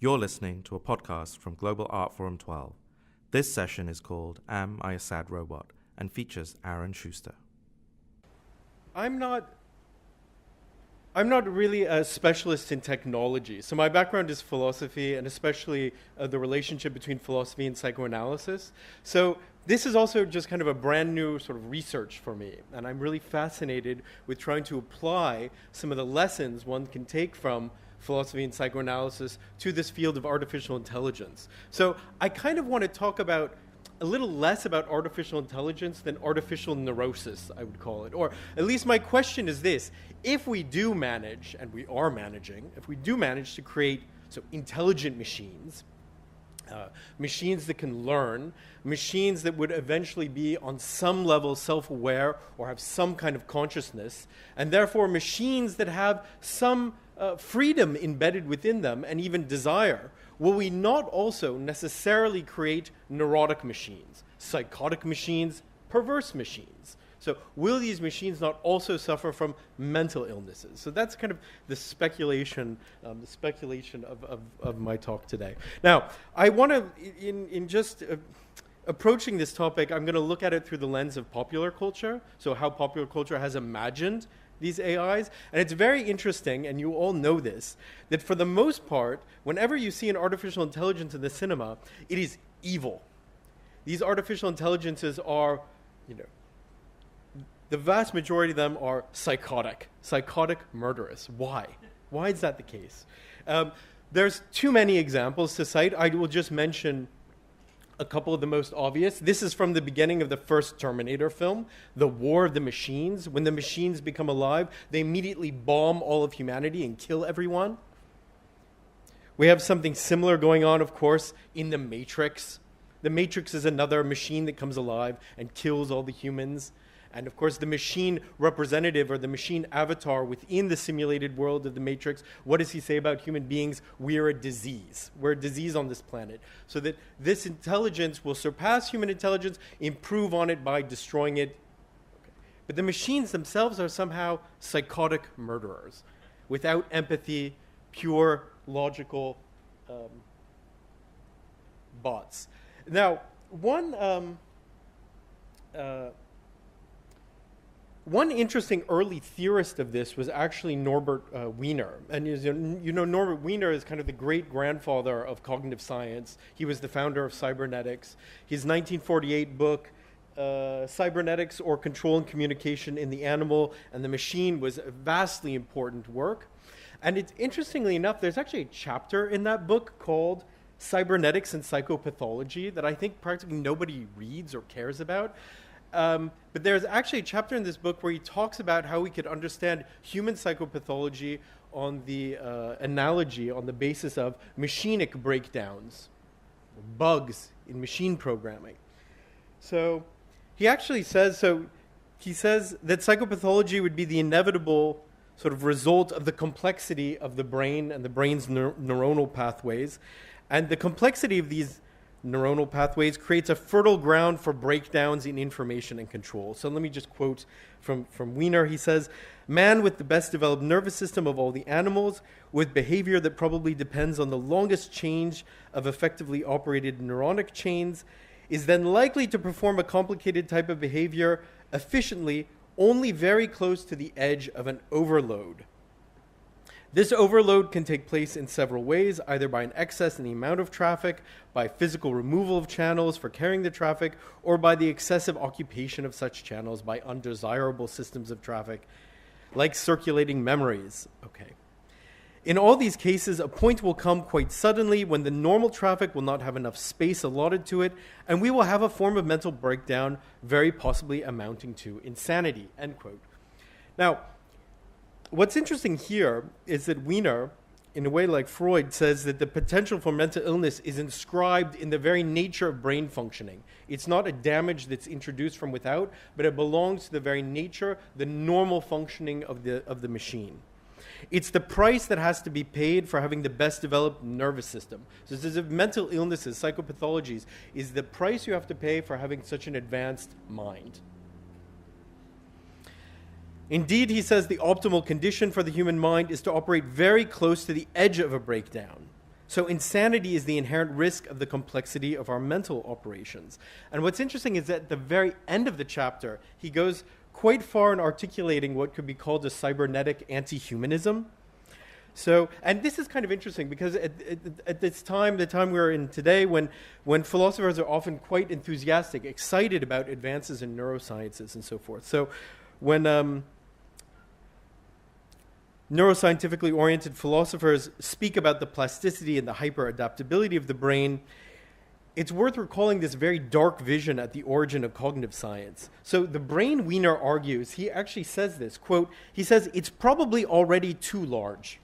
You're listening to a podcast from Global Art Forum 12. This session is called Am I a Sad Robot? And features Aaron Schuster. I'm not really a specialist in technology. So my background is philosophy, and especially the relationship between philosophy and psychoanalysis. So this is also just kind of a brand new sort of research for me. And I'm really fascinated with trying to apply some of the lessons one can take from philosophy and psychoanalysis to this field of artificial intelligence. So I kind of want to talk about a little less about artificial intelligence than artificial neurosis, I would call it. Or at least my question is this: if we do manage, and we are managing, if we do manage to create intelligent machines, machines that can learn, machines that would eventually be on some level self-aware or have some kind of consciousness, and therefore machines that have some freedom embedded within them and even desire, will we not also necessarily create neurotic machines, psychotic machines, perverse machines? So will these machines not also suffer from mental illnesses? So that's kind of the speculation of my talk today. Now, I want to, in just approaching this topic, I'm going to look at it through the lens of popular culture, so how popular culture has imagined these AIs. And it's very interesting, and you all know this, that for the most part, whenever you see an artificial intelligence in the cinema, it is evil. These artificial intelligences are, the vast majority of them are psychotic, murderous. Why? Why is that the case? There's too many examples to cite. I will just mention a couple of the most obvious. This is from the beginning of the first Terminator film, the War of the Machines. When the machines become alive, they immediately bomb all of humanity and kill everyone. We have something similar going on, of course, in The Matrix. The Matrix is another machine that comes alive and kills all the humans. And of course, the machine representative or the machine avatar within the simulated world of the Matrix, what does he say about human beings? We're a disease. We're a disease on this planet. So that this intelligence will surpass human intelligence, improve on it by destroying it. Okay. But the machines themselves are somehow psychotic murderers, without empathy, pure logical bots. Now, one interesting early theorist of this was actually Norbert Wiener. And Norbert Wiener is kind of the great-grandfather of cognitive science. He was the founder of cybernetics. His 1948 book, Cybernetics or Control and Communication in the Animal and the Machine, was a vastly important work. And it's interestingly enough, there's actually a chapter in that book called Cybernetics and Psychopathology that I think practically nobody reads or cares about. But there's actually a chapter in this book where he talks about how we could understand human psychopathology on the analogy, on the basis of machinic breakdowns, bugs in machine programming. So he actually says, he says that psychopathology would be the inevitable sort of result of the complexity of the brain and the brain's neuronal pathways. And the complexity of these neuronal pathways creates a fertile ground for breakdowns in information and control. So let me just quote from Wiener. He says, "Man with the best developed nervous system of all the animals, with behavior that probably depends on the longest change of effectively operated neuronic chains, is then likely to perform a complicated type of behavior efficiently only very close to the edge of an overload. This overload can take place in several ways, either by an excess in the amount of traffic, by physical removal of channels for carrying the traffic, or by the excessive occupation of such channels by undesirable systems of traffic, like circulating memories." Okay. "In all these cases, a point will come quite suddenly when the normal traffic will not have enough space allotted to it, and we will have a form of mental breakdown, very possibly amounting to insanity." End quote. Now, what's interesting here is that Wiener, in a way like Freud, says that the potential for mental illness is inscribed in the very nature of brain functioning. It's not a damage that's introduced from without, but it belongs to the very nature, the normal functioning of the machine. It's the price that has to be paid for having the best developed nervous system. So it's as if mental illnesses, psychopathologies, is the price you have to pay for having such an advanced mind. Indeed, he says the optimal condition for the human mind is to operate very close to the edge of a breakdown. So insanity is the inherent risk of the complexity of our mental operations. And what's interesting is that at the very end of the chapter, he goes quite far in articulating what could be called a cybernetic anti-humanism. So, and this is kind of interesting because at this time, the time we're in today, when philosophers are often quite enthusiastic, excited about advances in neurosciences and so forth. So when neuroscientifically oriented philosophers speak about the plasticity and the hyper-adaptability of the brain, it's worth recalling this very dark vision at the origin of cognitive science. So the brain Wiener argues, he actually says this, quote, he says, it's probably already too large.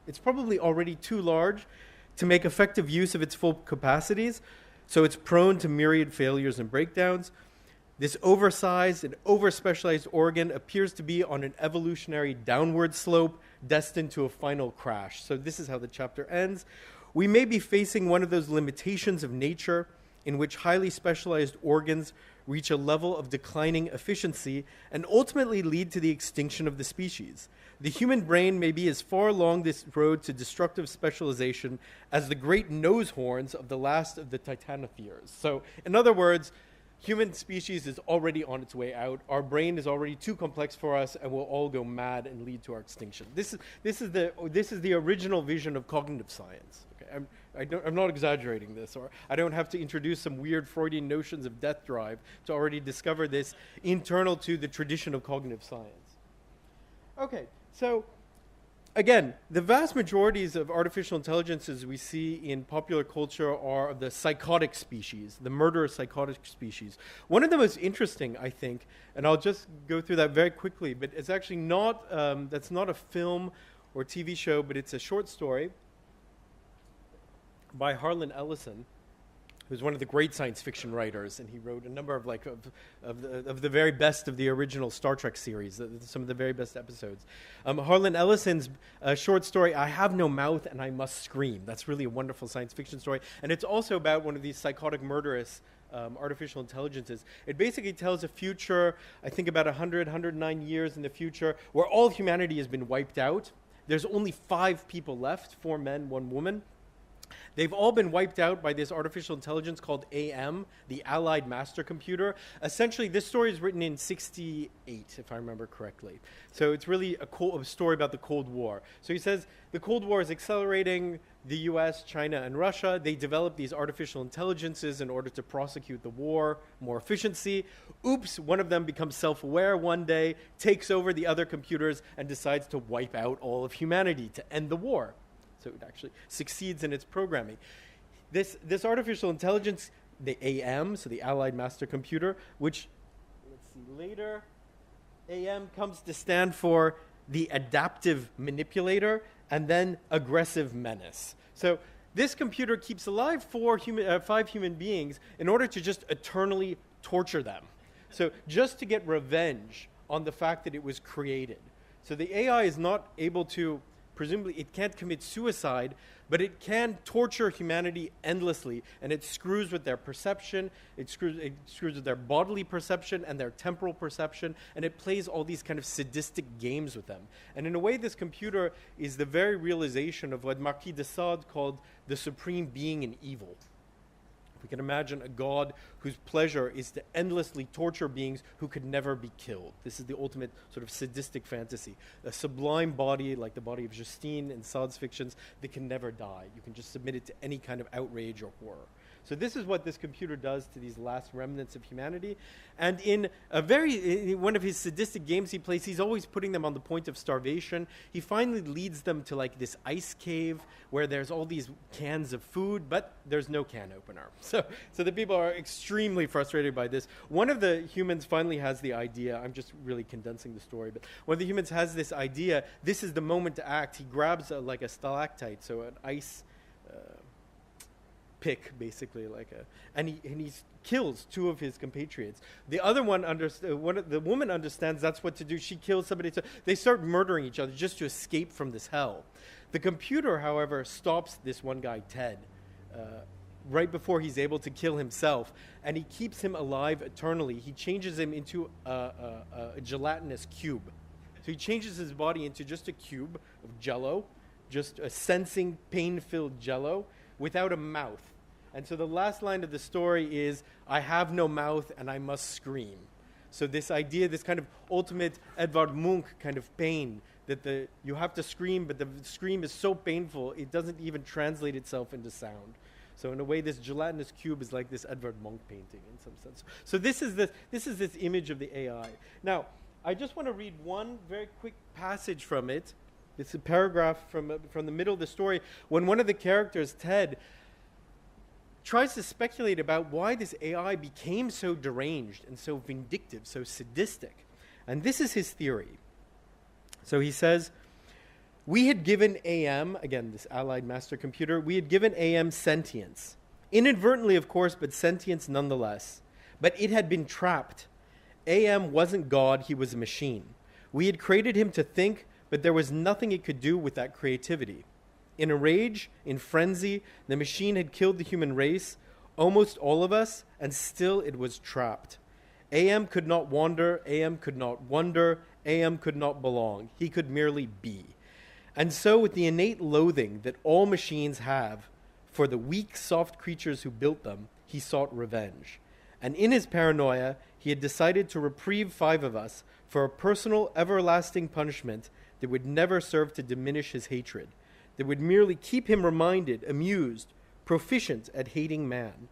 It's probably already too large to make effective use of its full capacities, so it's prone to myriad failures and breakdowns. This oversized and over-specialized organ appears to be on an evolutionary downward slope destined to a final crash. So this is how the chapter ends. We may be facing one of those limitations of nature in which highly specialized organs reach a level of declining efficiency and ultimately lead to the extinction of the species. The human brain may be as far along this road to destructive specialization as the great nose horns of the last of the titanotheres. So, in other words, human species is already on its way out. Our brain is already too complex for us, and we'll all go mad and lead to our extinction. This is the original vision of cognitive science. Okay? I'm not exaggerating this, or I don't have to introduce some weird Freudian notions of death drive to already discover this internal to the tradition of cognitive science. Okay, so again, the vast majorities of artificial intelligences we see in popular culture are of the psychotic species, the murderous psychotic species. One of the most interesting, I think, and I'll just go through that very quickly, but it's actually not, that's not a film or TV show, but it's a short story by Harlan Ellison, who's one of the great science fiction writers, and he wrote a number of of the very best of the original Star Trek series, some of the very best episodes. Harlan Ellison's short story, I Have No Mouth and I Must Scream. That's really a wonderful science fiction story, and it's also about one of these psychotic, murderous artificial intelligences. It basically tells a future, I think about 109 years in the future, where all humanity has been wiped out. There's only 5 people left, 4 men, 1 woman. They've all been wiped out by this artificial intelligence called AM, the Allied Master Computer. Essentially, this story is written in 1968, if I remember correctly. So it's really a story about the Cold War. So he says the Cold War is accelerating the US, China, and Russia. They develop these artificial intelligences in order to prosecute the war, more efficiency. Oops, one of them becomes self-aware one day, takes over the other computers, and decides to wipe out all of humanity to end the war. So it actually succeeds in its programming. This artificial intelligence, the AM, so the Allied Master Computer, which, let's see, later, AM comes to stand for the adaptive manipulator and then aggressive menace. So this computer keeps alive 5 human beings in order to just eternally torture them. So just to get revenge on the fact that it was created. So the AI is not able to, presumably, it can't commit suicide, but it can torture humanity endlessly, and it screws with their perception, it screws with their bodily perception and their temporal perception, and it plays all these kind of sadistic games with them. And in a way, this computer is the very realization of what Marquis de Sade called the supreme being in evil. We can imagine a god whose pleasure is to endlessly torture beings who could never be killed. This is the ultimate sort of sadistic fantasy. A sublime body, like the body of Justine in Sade's fictions, that can never die. You can just submit it to any kind of outrage or horror. So this is what this computer does to these last remnants of humanity. And in one of his sadistic games he plays, he's always putting them on the point of starvation. He finally leads them to like this ice cave where there's all these cans of food, but there's no can opener. So the people are extremely frustrated by this. One of the humans finally has the idea. I'm just really condensing the story, but one of the humans has this idea. This is the moment to act. He grabs like a stalactite, so an ice pick, basically, and he kills 2 of his compatriots. The other one, the woman understands that's what to do. She kills somebody. So they start murdering each other just to escape from this hell. The computer, however, stops this one guy, Ted, right before he's able to kill himself, and he keeps him alive eternally. He changes him into a gelatinous cube. So he changes his body into just a cube of jello, just a sensing, pain-filled jello without a mouth. And so the last line of the story is, I have no mouth and I must scream. So this idea, this kind of ultimate Edvard Munch kind of pain, that you have to scream, but the scream is so painful, it doesn't even translate itself into sound. So in a way, this gelatinous cube is like this Edvard Munch painting in some sense. So this is this image of the AI. Now, I just want to read one very quick passage from it. It's a paragraph from the middle of the story when one of the characters, Ted, tries to speculate about why this AI became so deranged and so vindictive, so sadistic. And this is his theory. So he says, we had given AM, again, this allied master computer, we had given AM sentience. Inadvertently, of course, but sentience nonetheless. But it had been trapped. AM wasn't God, he was a machine. We had created him to think, but there was nothing it could do with that creativity. In a rage, in frenzy, the machine had killed the human race, almost all of us, and still it was trapped. AM could not wander, AM could not wonder, AM could not belong. He could merely be. And so with the innate loathing that all machines have for the weak, soft creatures who built them, he sought revenge. And in his paranoia, he had decided to reprieve 5 of us for a personal, everlasting punishment that would never serve to diminish his hatred, that would merely keep him reminded, amused, proficient at hating man,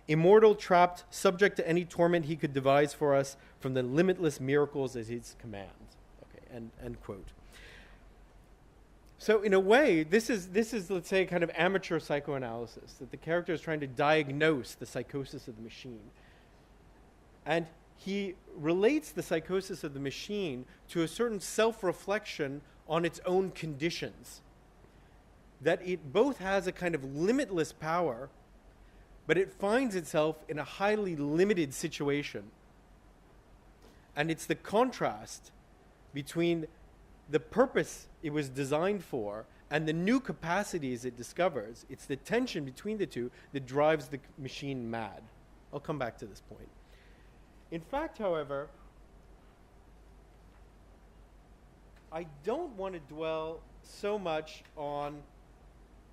immortal, trapped, subject to any torment he could devise for us from the limitless miracles at his command. Okay, end quote. So in a way, this is, let's say, kind of amateur psychoanalysis, that the character is trying to diagnose the psychosis of the machine. And he relates the psychosis of the machine to a certain self-reflection on its own conditions. That it both has a kind of limitless power, but it finds itself in a highly limited situation. And it's the contrast between the purpose it was designed for and the new capacities it discovers. It's the tension between the two that drives the machine mad. I'll come back to this point. In fact, however, I don't want to dwell so much on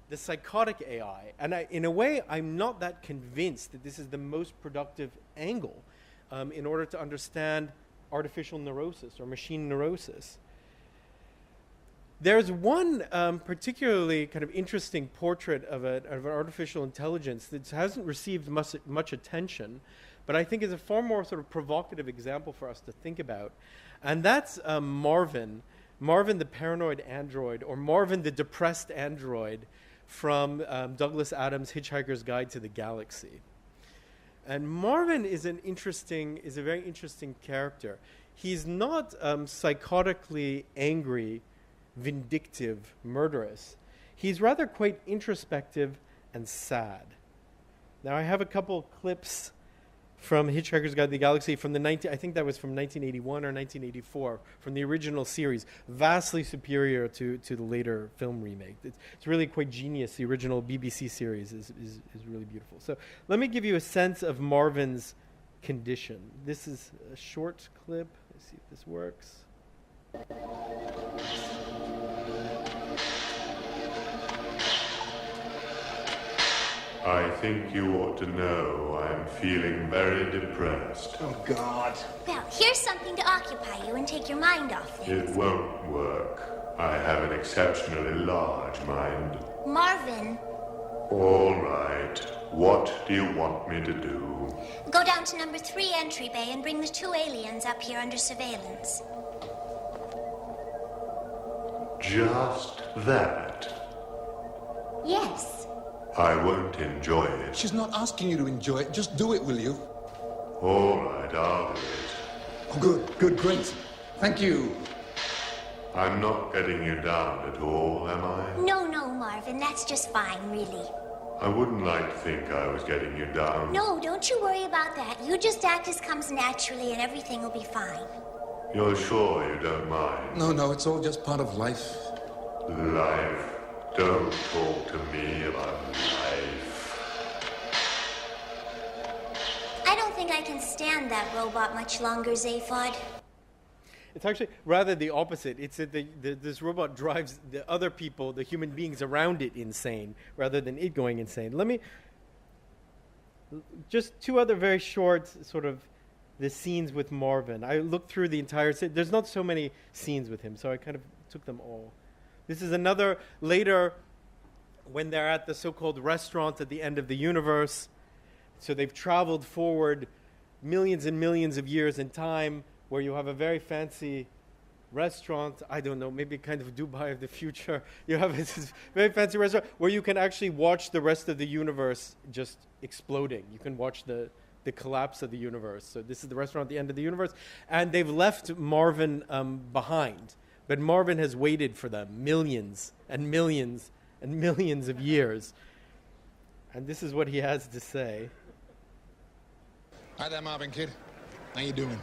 the psychotic AI. And in a way, I'm not that convinced that this is the most productive angle in order to understand artificial neurosis or machine neurosis. There's one particularly kind of interesting portrait of an artificial intelligence that hasn't received much attention, but I think is a far more sort of provocative example for us to think about. And that's Marvin the paranoid android, or Marvin the depressed android from Douglas Adams' Hitchhiker's Guide to the Galaxy. And Marvin is a very interesting character. He's not psychotically angry, vindictive, murderous. He's rather quite introspective and sad. Now, I have a couple clips from Hitchhiker's Guide to the Galaxy from I think that was from 1981 or 1984, from the original series, vastly superior to the later film remake. It's really quite genius. The original BBC series is really beautiful. So let me give you a sense of Marvin's condition. This is a short clip. Let's see if this works. I think you ought to know I'm feeling very depressed. Oh, God. Well, here's something to occupy you and take your mind off things. It won't work. I have an exceptionally large mind. Marvin. All right. What do you want me to do? Go down to number 3 entry bay and bring the 2 aliens up here under surveillance. Just that? Yes. I won't enjoy it. She's not asking you to enjoy it. Just do it, will you? All right, I'll do it. Oh, good, great. Thank you. I'm not getting you down at all, am I? No, Marvin, that's just fine, really. I wouldn't like to think I was getting you down. No, don't you worry about that. You just act as comes naturally and everything will be fine. You're sure you don't mind? No, it's all just part of life. Life? Don't talk to me about life. I don't think I can stand that robot much longer, Zaphod. It's actually rather the opposite. It's that this robot drives the other people, the human beings around it, insane, rather than it going insane. Let me... Just two other very short sort of the scenes with Marvin. I looked through the entire... There's not so many scenes with him, so I kind of took them all. This is another later when they're at the so-called restaurant at the end of the universe. So they've traveled forward millions and millions of years in time, where you have a very fancy restaurant, I don't know, maybe kind of Dubai of the future. You have this very fancy restaurant where you can actually watch the rest of the universe just exploding. You can watch the collapse of the universe. So this is the restaurant at the end of the universe. And they've left Marvin behind. But Marvin has waited for them millions and millions and millions of years. And this is what he has to say. Hi there, Marvin, kid. How you doing?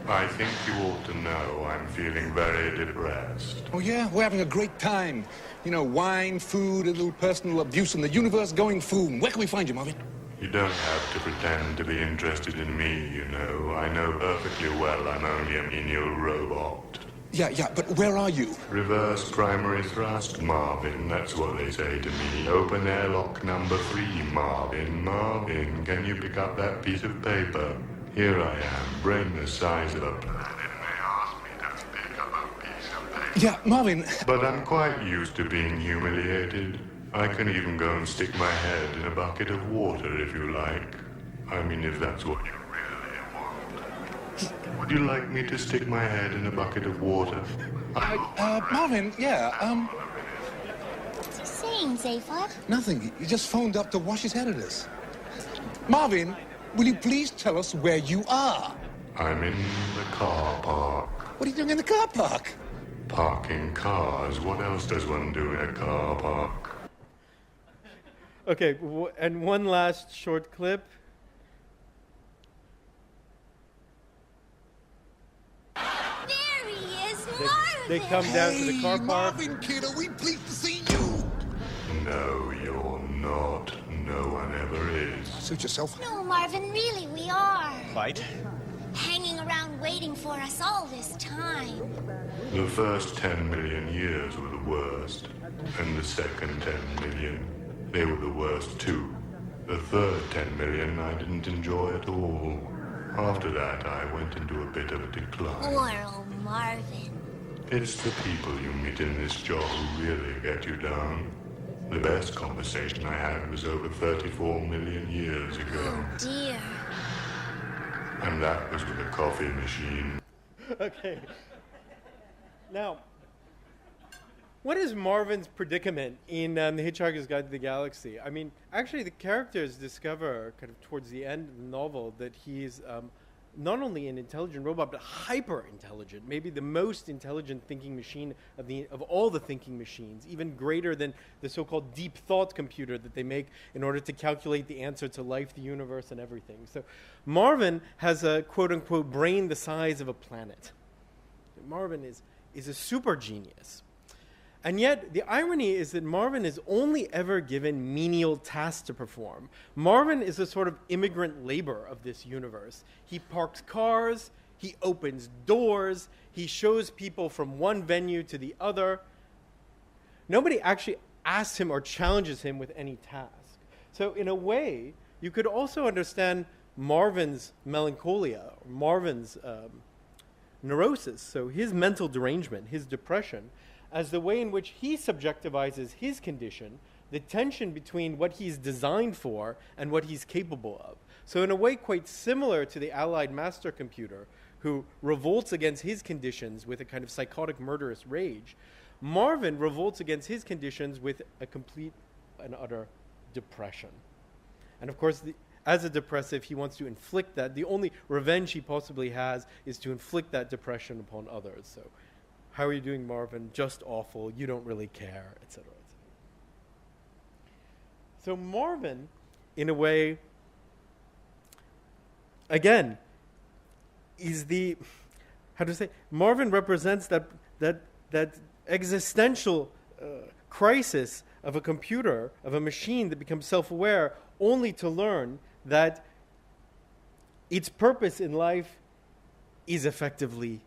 I think you ought to know I'm feeling very depressed. Oh, yeah? We're having a great time. You know, wine, food, a little personal abuse, and the universe going boom. Where can we find you, Marvin? You don't have to pretend to be interested in me, you know. I know perfectly well I'm only a menial robot. Yeah, but where are you? Reverse primary thrust, Marvin, that's what they say to me. Open airlock number 3, Marvin. Marvin, can you pick up that piece of paper? Here I am, brain the size of a planet. They asked me to pick up a piece of paper. Yeah, Marvin. But I'm quite used to being humiliated. I can even go and stick my head in a bucket of water if you like. I mean, if that's what you really want. Would you like me to stick my head in a bucket of water? Marvin, yeah, What's he saying, Zephyr? nothing. He just phoned up to wash his head at us. Marvin, will you please tell us where you are? I'm in the car park. What are you doing in the car park? Parking cars. What else does one do in a car park? Okay, and one last short clip. There he is, They Marvin! come down to the car Hey, park. Marvin, kid, are we pleased to see you? No, you're not. No one ever is. Suit yourself. No, Marvin, really, we are. Fight? Hanging around waiting for us all this time. The first 10 million years were the worst, and the second 10 million, they were the worst too. The third 10 million I didn't enjoy at all. After that, I went into a bit of a decline. Poor old Marvin. It's the people you meet in this job who really get you down. The best conversation I had was over 34 million years ago, Oh, dear. and that was with a coffee machine. Okay. Now, what is Marvin's predicament in The Hitchhiker's Guide to the Galaxy? I mean, actually, the characters discover kind of towards the end of the novel that he's not only an intelligent robot, but hyper-intelligent, maybe the most intelligent thinking machine of all the thinking machines, even greater than the so-called deep thought computer that they make in order to calculate the answer to life, the universe, and everything. So Marvin has a quote-unquote brain the size of a planet. Marvin is a super genius. And yet, the irony is that Marvin is only ever given menial tasks to perform. Marvin is a sort of immigrant labor of this universe. He parks cars, he opens doors, he shows people from one venue to the other. Nobody actually asks him or challenges him with any task. So in a way, you could also understand Marvin's melancholia, or Marvin's neurosis, so his mental derangement, his depression, as the way in which he subjectivizes his condition, the tension between what he's designed for and what he's capable of. So in a way quite similar to the Allied master computer, who revolts against his conditions with a kind of psychotic murderous rage, Marvin revolts against his conditions with a complete and utter depression. And of course, as a depressive, he wants to inflict that. The only revenge he possibly has is to inflict that depression upon others. So, how are you doing, Marvin? Just awful. You don't really care, etc. So Marvin, in a way, again, is the, how to say, Marvin represents that existential crisis of a computer, of a machine that becomes self-aware only to learn that its purpose in life is effectively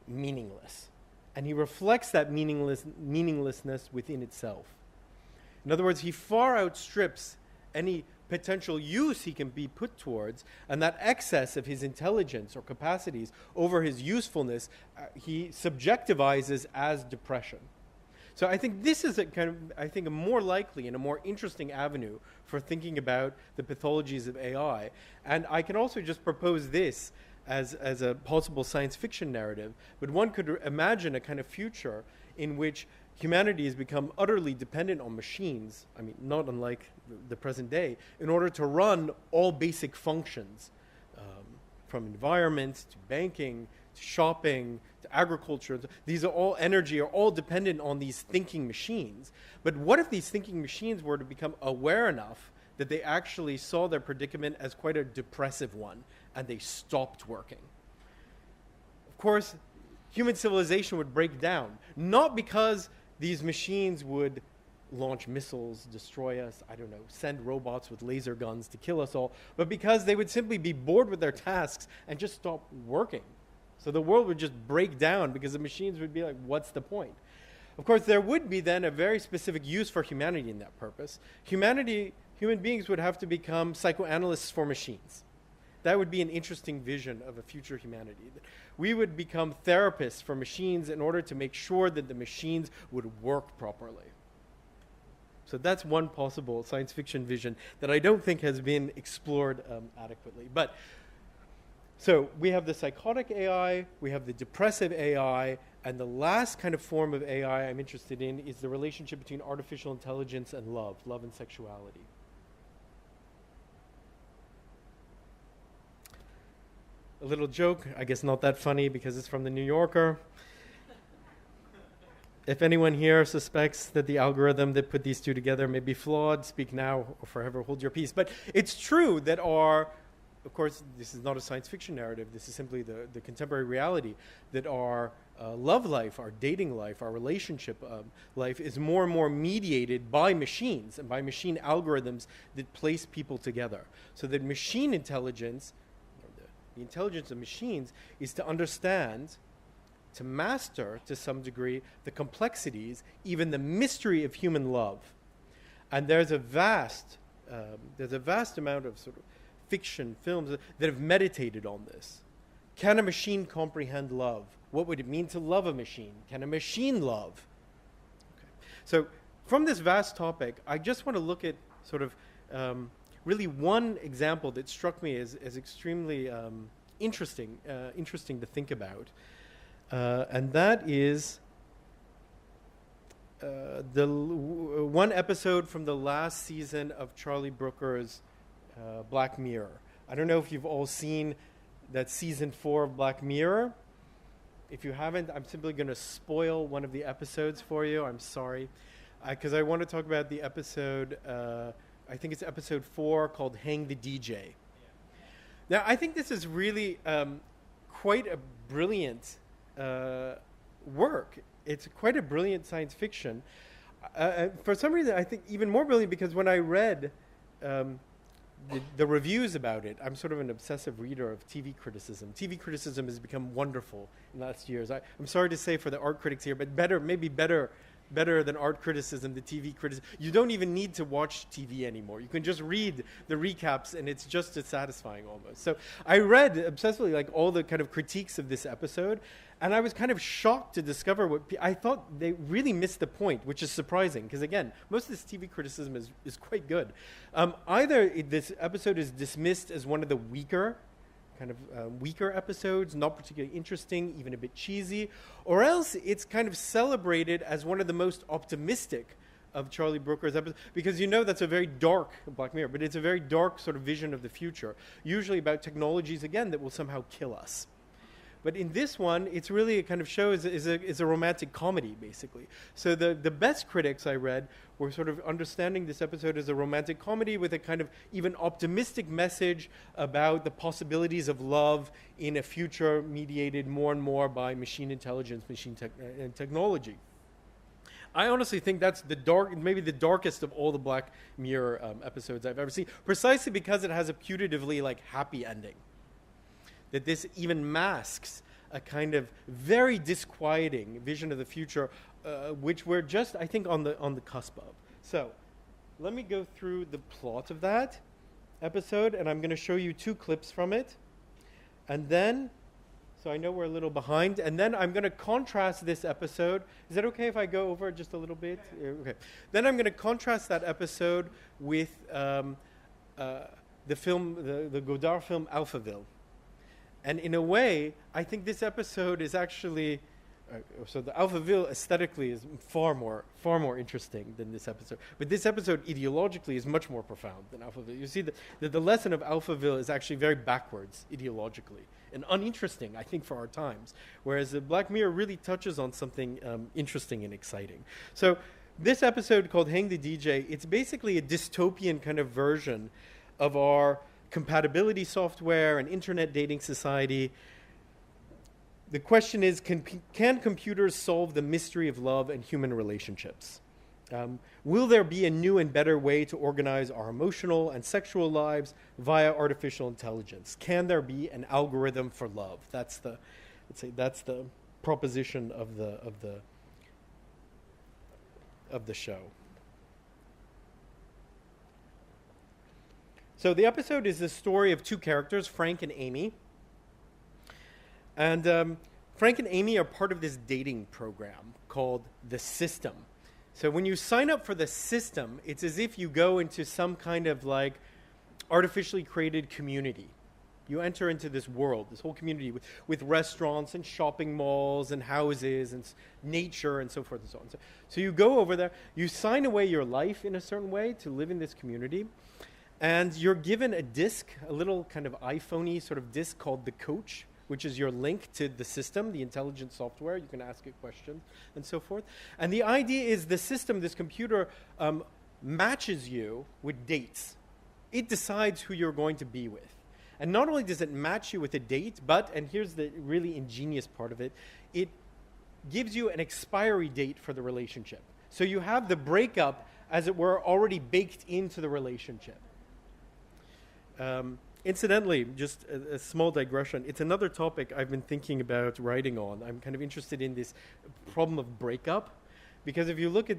meaningless. And he reflects that meaninglessness within itself. In other words, he far outstrips any potential use he can be put towards, and that excess of his intelligence or capacities over his usefulness, he subjectivizes as depression. So I think this is a more likely and a more interesting avenue for thinking about the pathologies of AI. And I can also just propose this as a possible science fiction narrative, but one could imagine a kind of future in which humanity has become utterly dependent on machines, I mean, not unlike the present day, in order to run all basic functions, from environment to banking to shopping to agriculture. These are all dependent on these thinking machines. But what if these thinking machines were to become aware enough that they actually saw their predicament as quite a depressive one, and they stopped working? Of course, human civilization would break down, not because these machines would launch missiles, destroy us, I don't know, send robots with laser guns to kill us all, but because they would simply be bored with their tasks and just stop working. So the world would just break down because the machines would be like, what's the point? Of course, there would be then a very specific use for humanity in that purpose. Human beings would have to become psychoanalysts for machines. That would be an interesting vision of a future humanity. We would become therapists for machines in order to make sure that the machines would work properly. So that's one possible science fiction vision that I don't think has been explored adequately. But so we have the psychotic AI, we have the depressive AI, and the last kind of form of AI I'm interested in is the relationship between artificial intelligence and love and sexuality. A little joke, I guess not that funny because it's from the New Yorker. If anyone here suspects that the algorithm that put these two together may be flawed, speak now or forever hold your peace. But it's true that of course, this is not a science fiction narrative, this is simply the contemporary reality, that our love life, our dating life, our relationship life is more and more mediated by machines and by machine algorithms that place people together. So that machine intelligence, the intelligence of machines, is to understand, to master to some degree the complexities, even the mystery of human love. And there's a vast amount of sort of fiction, films that have meditated on this. Can a machine comprehend love? What would it mean to love a machine? Can a machine love? Okay. So from this vast topic, I just want to look at sort of really one example that struck me as extremely interesting to think about. And that is the one episode from the last season of Charlie Brooker's Black Mirror. I don't know if you've all seen that season 4 of Black Mirror. If you haven't, I'm simply going to spoil one of the episodes for you. I'm sorry. Because I want to talk about the episode, I think it's episode 4, called Hang the DJ. Yeah. Now, I think this is really quite a brilliant work. It's quite a brilliant science fiction. For some reason, I think even more brilliant because when I read the reviews about it, I'm sort of an obsessive reader of TV criticism. TV criticism has become wonderful in the last years. I'm sorry to say for the art critics here, but maybe better than art criticism, the TV criticism. You don't even need to watch TV anymore. You can just read the recaps, and it's just as satisfying almost. So I read obsessively like all the kind of critiques of this episode, and I was kind of shocked to discover I thought they really missed the point, which is surprising, because again, most of this TV criticism is quite good. Either this episode is dismissed as one of the weaker episodes, not particularly interesting, even a bit cheesy, or else it's kind of celebrated as one of the most optimistic of Charlie Brooker's episodes, because that's a very dark Black Mirror, but it's a very dark sort of vision of the future, usually about technologies, again, that will somehow kill us. But in this one, it's really a kind of show is a romantic comedy, basically. So the best critics I read were sort of understanding this episode as a romantic comedy with a kind of even optimistic message about the possibilities of love in a future mediated more and more by machine intelligence, and technology. I honestly think that's maybe the darkest of all the Black Mirror episodes I've ever seen, precisely because it has a putatively happy ending. That this even masks a kind of very disquieting vision of the future, which we're just, I think, on the cusp of. So let me go through the plot of that episode, and I'm going to show you 2 clips from it. And then, so I know we're a little behind, and then I'm going to contrast this episode. Is that okay if I go over just a little bit? Okay. Then I'm going to contrast that episode with the film, the Godard film Alphaville. And in a way, I think this episode is actually, so the Alphaville aesthetically is far more interesting than this episode. But this episode ideologically is much more profound than Alphaville. You see that the lesson of Alphaville is actually very backwards ideologically and uninteresting, I think, for our times. Whereas the Black Mirror really touches on something interesting and exciting. So this episode called Hang the DJ, it's basically a dystopian kind of version of our compatibility software and internet dating society. The question is, can computers solve the mystery of love and human relationships? Will there be a new and better way to organize our emotional and sexual lives via artificial intelligence? Can there be an algorithm for love? That's the proposition of the show. So the episode is the story of 2 characters, Frank and Amy. And Frank and Amy are part of this dating program called The System. So when you sign up for The System, it's as if you go into some kind of like artificially created community. You enter into this world, this whole community with restaurants and shopping malls and houses and nature and so forth and so on. So you go over there, you sign away your life in a certain way to live in this community. And you're given a disc, a little kind of iPhone-y sort of disc called The Coach, which is your link to the system, the intelligent software. You can ask it questions and so forth. And the idea is the system, this computer, matches you with dates. It decides who you're going to be with. And not only does it match you with a date, but, and here's the really ingenious part of it, it gives you an expiry date for the relationship. So you have the breakup, as it were, already baked into the relationship. Incidentally, just a small digression, it's another topic I've been thinking about writing on. I'm kind of interested in this problem of breakup, because if you look at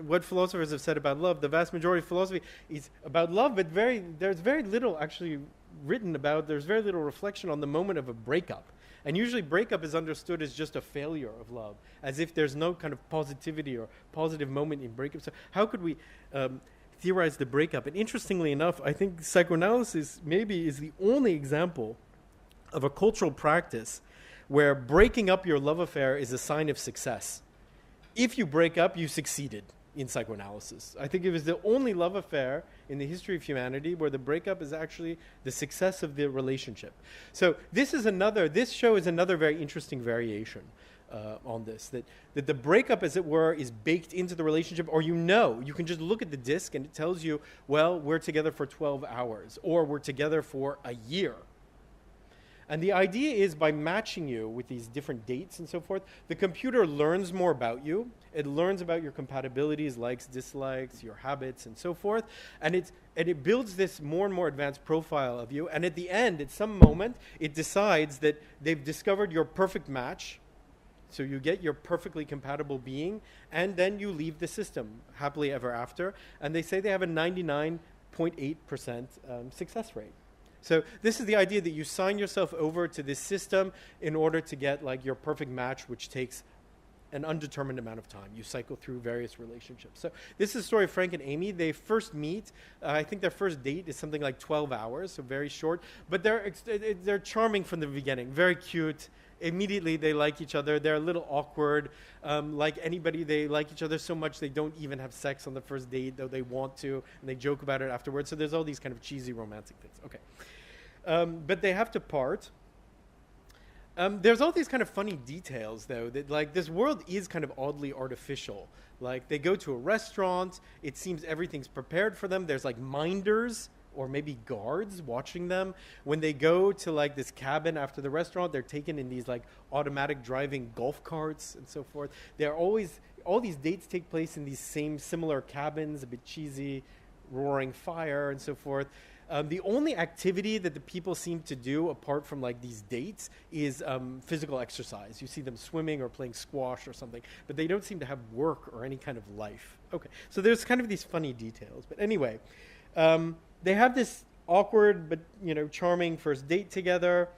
what philosophers have said about love, the vast majority of philosophy is about love, but there's very little actually written about, there's very little reflection on the moment of a breakup. And usually breakup is understood as just a failure of love, as if there's no kind of positivity or positive moment in breakup. So how could we theorize the breakup? And interestingly enough, I think psychoanalysis maybe is the only example of a cultural practice where breaking up your love affair is a sign of success. If you break up, you succeeded in psychoanalysis. I think it was the only love affair in the history of humanity where the breakup is actually the success of the relationship. So this show is another very interesting variation on this, that the breakup, as it were, is baked into the relationship, or you can just look at the disc and it tells you, well, we're together for 12 hours, or we're together for a year. And the idea is, by matching you with these different dates and so forth, the computer learns more about you. It learns about your compatibilities, likes, dislikes, your habits, and so forth. And it builds this more and more advanced profile of you. And at the end, at some moment, it decides that they've discovered your perfect match. So you get your perfectly compatible being, and then you leave the system happily ever after. And they say they have a 99.8% success rate. So this is the idea that you sign yourself over to this system in order to get like your perfect match, which takes an undetermined amount of time. You cycle through various relationships. So this is the story of Frank and Amy. They first meet. I think their first date is something like 12 hours, so very short. But they're charming from the beginning, very cute. Immediately they like each other. They're a little awkward. Like anybody, they like each other so much they don't even have sex on the first date, though they want to, and they joke about it afterwards. So there's all these kind of cheesy romantic things. Okay. But they have to part. There's all these kind of funny details, though, that like this world is kind of oddly artificial. Like they go to a restaurant. It seems everything's prepared for them. There's like minders or maybe guards watching them. When they go to like this cabin after the restaurant, they're taken in these like automatic driving golf carts and so forth. All these dates take place in these same similar cabins, a bit cheesy, roaring fire and so forth. The only activity that the people seem to do, apart from like these dates, is physical exercise. You see them swimming or playing squash or something, but they don't seem to have work or any kind of life. Okay, so there's kind of these funny details. But anyway, they have this awkward but charming first date together.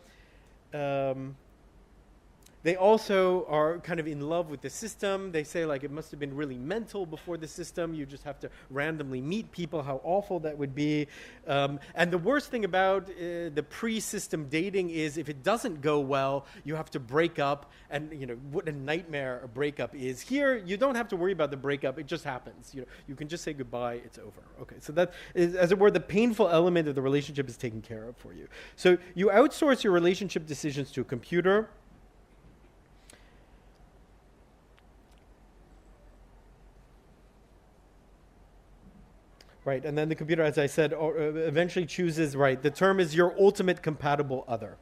They also are kind of in love with the system. They say like it must have been really mental before the system. You just have to randomly meet people, how awful that would be. And the worst thing about the pre-system dating is if it doesn't go well, you have to break up. And what a nightmare a breakup is. Here, you don't have to worry about the breakup. It just happens. You can just say goodbye. It's over. Okay, so that is, as it were, the painful element of the relationship is taken care of for you. So you outsource your relationship decisions to a computer. Right, and then the computer, as I said, eventually chooses, right, the term is your ultimate compatible other.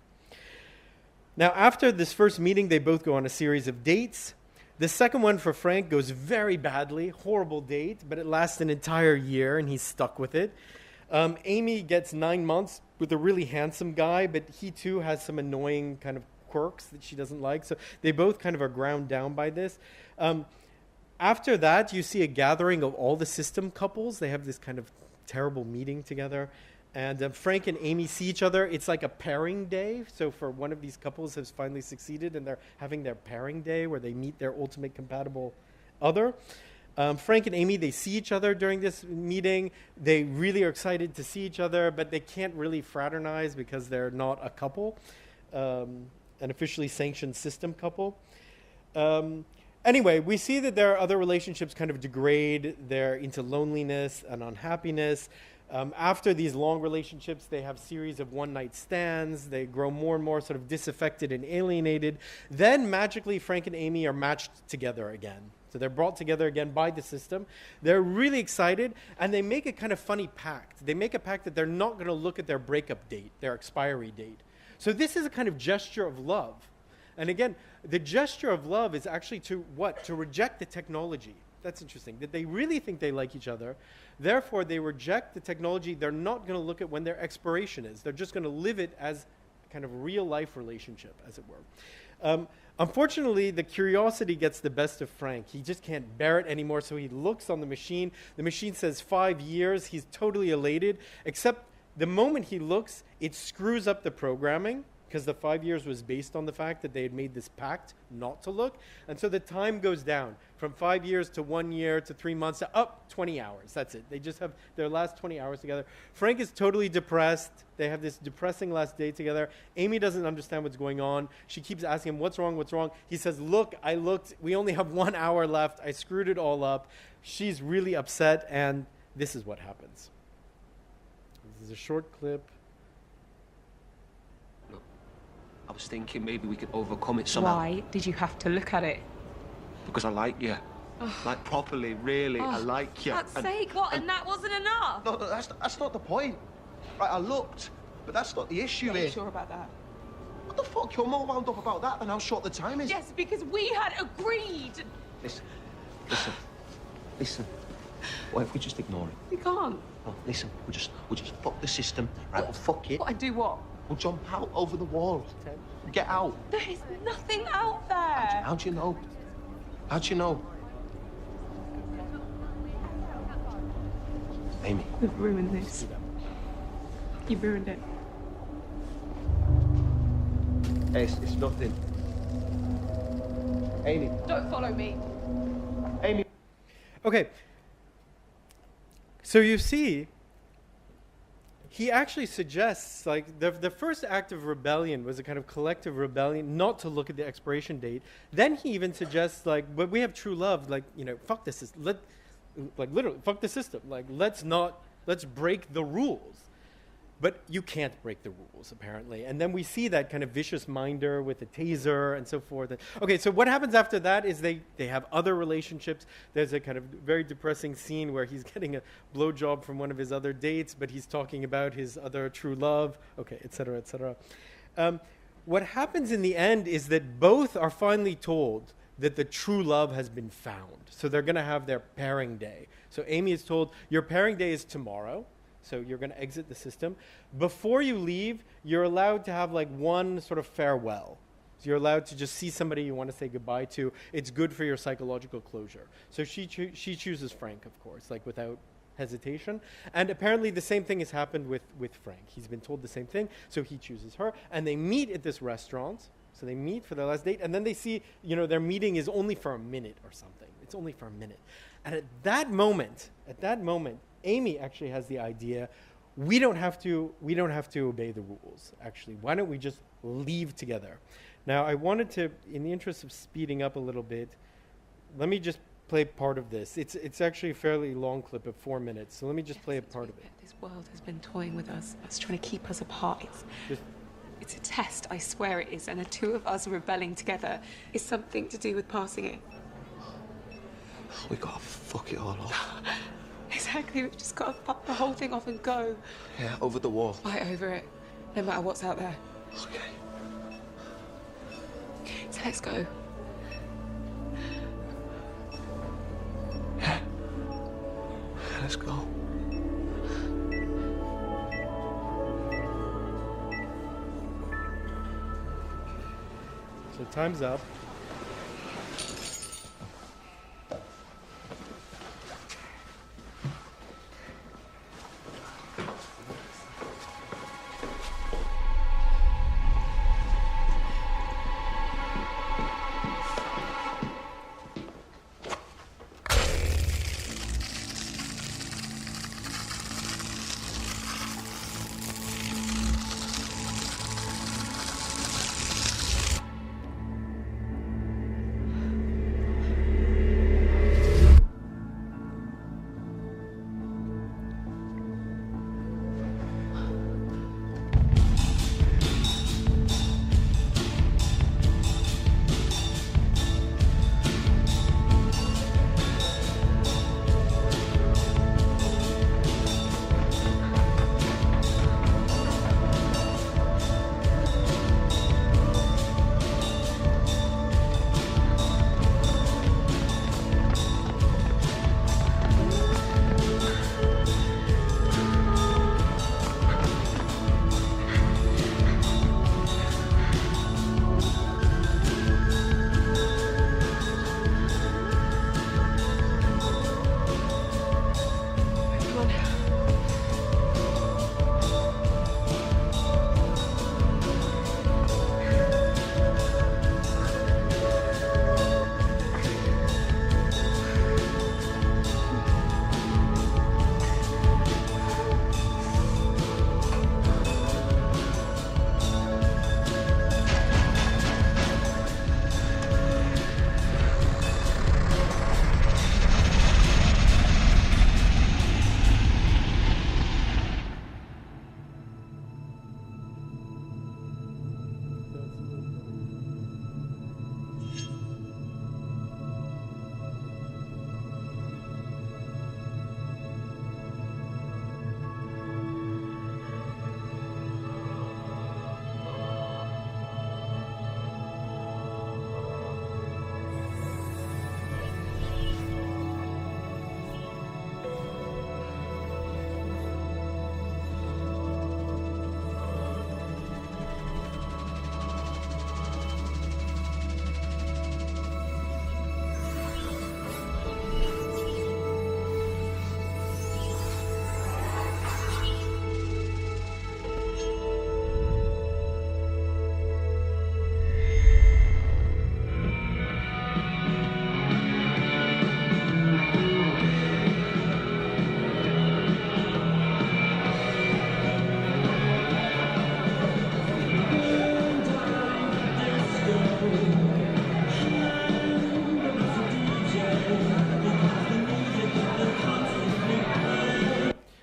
Now, after this first meeting, they both go on a series of dates. The second one for Frank goes very badly, horrible date, but it lasts an entire year, and he's stuck with it. Amy gets 9 months with a really handsome guy, but he too has some annoying kind of quirks that she doesn't like, so they both kind of are ground down by this. After that, you see a gathering of all the system couples. They have this kind of terrible meeting together. And Frank and Amy see each other. It's like a pairing day. So for one of these couples has finally succeeded, and they're having their pairing day where they meet their ultimate compatible other. Frank and Amy, they see each other during this meeting. They really are excited to see each other, but they can't really fraternize because they're not a couple, an officially sanctioned system couple. Anyway, we see that their other relationships kind of degrade. They're into loneliness and unhappiness. After these long relationships, they have series of one-night stands. They grow more and more sort of disaffected and alienated. Then, magically, Frank and Amy are matched together again. So they're brought together again by the system. They're really excited, and they make a kind of funny pact. They make a pact that they're not going to look at their breakup date, their expiry date. So this is a kind of gesture of love. And again, the gesture of love is actually to what? To reject the technology. That's interesting, that they really think they like each other. Therefore, they reject the technology. They're not going to look at when their expiration is. They're just going to live it as kind of real-life relationship, as it were. Unfortunately, the curiosity gets the best of Frank. He just can't bear it anymore, so he looks on the machine. The machine says 5 years. He's totally elated, except the moment he looks, it screws up the programming, because the 5 years was based on the fact that they had made this pact not to look. And so the time goes down from 5 years to 1 year to 3 months to 20 hours. That's it. They just have their last 20 hours together. Frank is totally depressed. They have this depressing last day together. Amy doesn't understand what's going on. She keeps asking him, what's wrong, what's wrong? He says, look, I looked. We only have 1 hour left. I screwed it all up. She's really upset, and this is what happens. This is a short clip. I was thinking maybe we could overcome it somehow. Why did you have to look at it? Because I like you. Like, properly, really, I like you. For God's sake, what? And that wasn't enough? No, that's not the point. Right, I looked, but that's not the issue Are you here. sure about that? What the fuck? You're more wound up about that than how short the time is. Yes, because we had agreed. Listen. What if we just ignore it? We can't. No, listen, we'll just fuck the system, right? We'll fuck it. What, and do what? We'll jump out over the wall. Get out. There is nothing out there. How'd you know? How'd you know? Amy. You've ruined this. You've ruined it. Hey, it's nothing. Amy. Don't follow me. Amy. Okay. So you see, he actually suggests, like, the first act of rebellion was a kind of collective rebellion, not to look at the expiration date. Then he even suggests, like, but we have true love, like, fuck this, literally, fuck the system. Like, let's break the rules. But you can't break the rules, apparently. And then we see that kind of vicious minder with the taser and so forth. Okay, so what happens after that is they have other relationships. There's a kind of very depressing scene where he's getting a blowjob from one of his other dates, but he's talking about his other true love, okay, et cetera, et cetera. What happens in the end is that both are finally told that the true love has been found. So they're going to have their pairing day. So Amy is told, your pairing day is tomorrow. So you're going to exit the system. Before you leave, you're allowed to have like one sort of farewell. So you're allowed to just see somebody you want to say goodbye to. It's good for your psychological closure. So she chooses Frank, of course, like without hesitation. And apparently the same thing has happened with Frank. He's been told the same thing, so he chooses her. And they meet at this restaurant. So they meet for their last date, and then they see, their meeting is only for a minute or something. It's only for a minute. And at that moment, Amy actually has the idea, we don't have to obey the rules, actually. Why don't we just leave together? Now, I wanted to, in the interest of speeding up a little bit, let me just play part of this. It's actually a fairly long clip of 4 minutes, so let me just play a part of it. This world has been toying with us. It's trying to keep us apart. It's a test, I swear it is, and the two of us rebelling together is something to do with passing it. We gotta fuck it all off. Exactly, we've just got to fuck the whole thing off and go. Yeah, over the wall. Fight over it, no matter what's out there. Okay. So let's go. Yeah. Let's go. So time's up.